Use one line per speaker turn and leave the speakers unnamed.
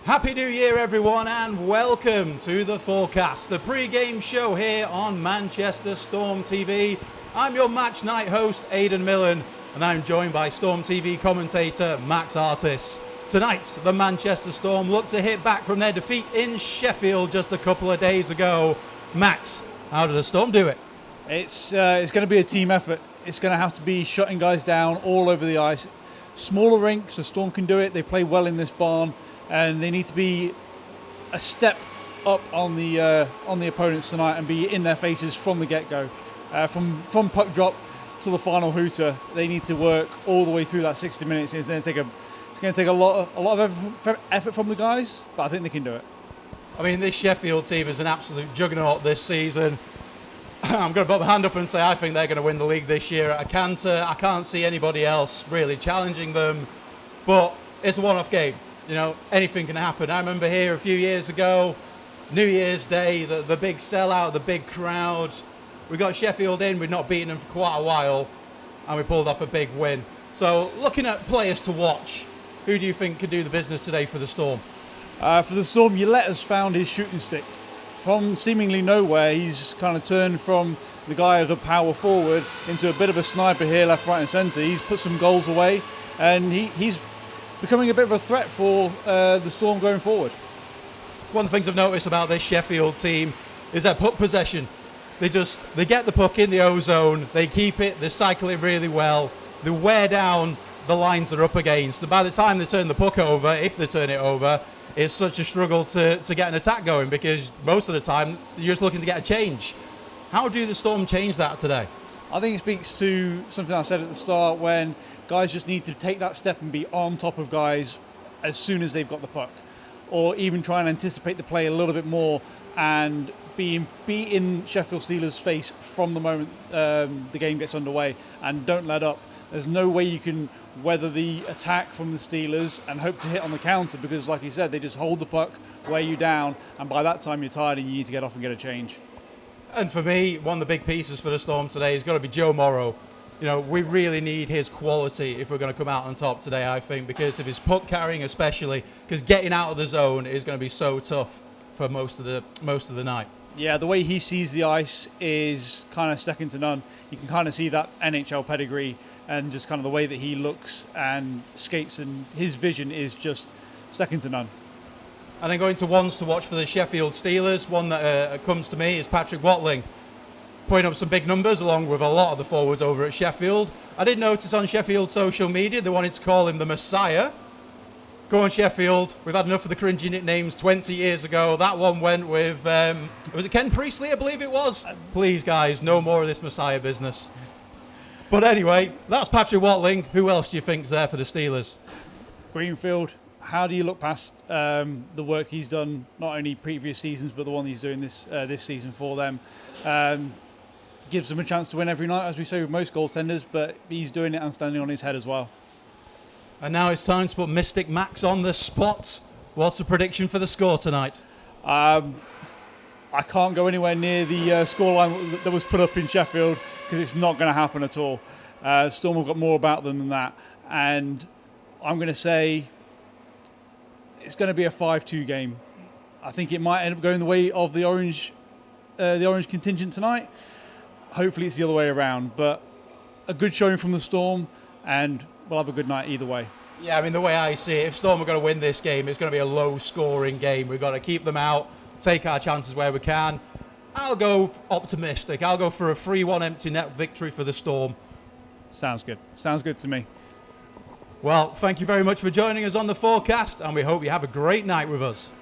Happy New Year, everyone, and welcome to the forecast, the pre-game show here on Manchester Storm TV. I'm your match night host, Aidan Millen, and I'm joined by Storm TV commentator Max Artis. Tonight, the Manchester Storm look to hit back from their defeat in Sheffield just a couple of days ago. Max, how did the Storm do it?
It's going to be a team effort. It's going to have to be shutting guys down all over the ice. Smaller rinks, the Storm can do it. They play well in this barn. And they need to be a step up on the opponents tonight and be in their faces from the get-go. From puck drop to the final hooter, they need to work all the way through that 60 minutes. It's going to take a lot of effort from the guys, but I think they can do it.
I mean, this Sheffield team is an absolute juggernaut this season. I'm going to put my hand up and say I think they're going to win the league this year at a canter. I can't see anybody else really challenging them, but it's a one-off game. You know, anything can happen. I remember here a few years ago, New Year's Day, the big sellout, the big crowd. We got Sheffield in, we'd not beaten them for quite a while, and we pulled off a big win. So, looking at players to watch, who do you think could do the business today for the Storm?
For the Storm, Uletta's found his shooting stick. From seemingly nowhere, he's kind of turned from the guy as a power forward into a bit of a sniper here, left, right and centre. He's put some goals away, and he's becoming a bit of a threat for the Storm going forward.
One of the things I've noticed about this Sheffield team is their puck possession. They get the puck in the O-zone, they keep it, they cycle it really well, they wear down the lines they're up against. And by the time they turn the puck over, if they turn it over, it's such a struggle to get an attack going because most of the time you're just looking to get a change. How do the Storm change that today?
I think it speaks to something I said at the start when guys just need to take that step and be on top of guys as soon as they've got the puck, or even try and anticipate the play a little bit more and be in Sheffield Steelers' face from the moment the game gets underway and don't let up. There's no way you can weather the attack from the Steelers and hope to hit on the counter because, like you said, they just hold the puck, wear you down, and by that time you're tired and you need to get off and get a change.
And for me, one of the big pieces for the Storm today has got to be Joe Morrow. You know, we really need his quality if we're going to come out on top today, I think, because of his puck carrying especially, because getting out of the zone is going to be so tough for most of the night.
Yeah, the way he sees the ice is kind of second to none. You can kind of see that NHL pedigree and just kind of the way that he looks and skates, and his vision is just second to none.
And then going to ones to watch for the Sheffield Steelers, one that comes to me is Patrick Watling, putting up some big numbers along with a lot of the forwards over at Sheffield. I did notice on Sheffield social media they wanted to call him the Messiah. Go on, Sheffield, we've had enough of the cringy nicknames 20 years ago. That one went with, was it Ken Priestley, I believe it was? Please, guys, no more of this Messiah business. But anyway, that's Patrick Watling. Who else do you think's there for the Steelers?
Greenfield. How do you look past the work he's done, not only previous seasons, but the one he's doing this season for them? Gives them a chance to win every night, as we say with most goaltenders, but he's doing it and standing on his head as well.
And now it's time to put Mystic Max on the spot. What's the prediction for the score tonight?
I can't go anywhere near the scoreline that was put up in Sheffield because it's not going to happen at all. Storm have got more about them than that. And I'm going to say it's going to be a 5-2 game. I think it might end up going the way of the orange contingent tonight. Hopefully it's the other way around, but a good showing from the Storm, and we'll have a good night either way.
Yeah, I mean, the way I see it, if Storm are going to win this game, it's going to be a low-scoring game. We've got to keep them out, take our chances where we can. I'll go optimistic. I'll go for a 3-1 empty net victory for the Storm.
Sounds good. Sounds good to me.
Well, thank you very much for joining us on the forecast, and we hope you have a great night with us.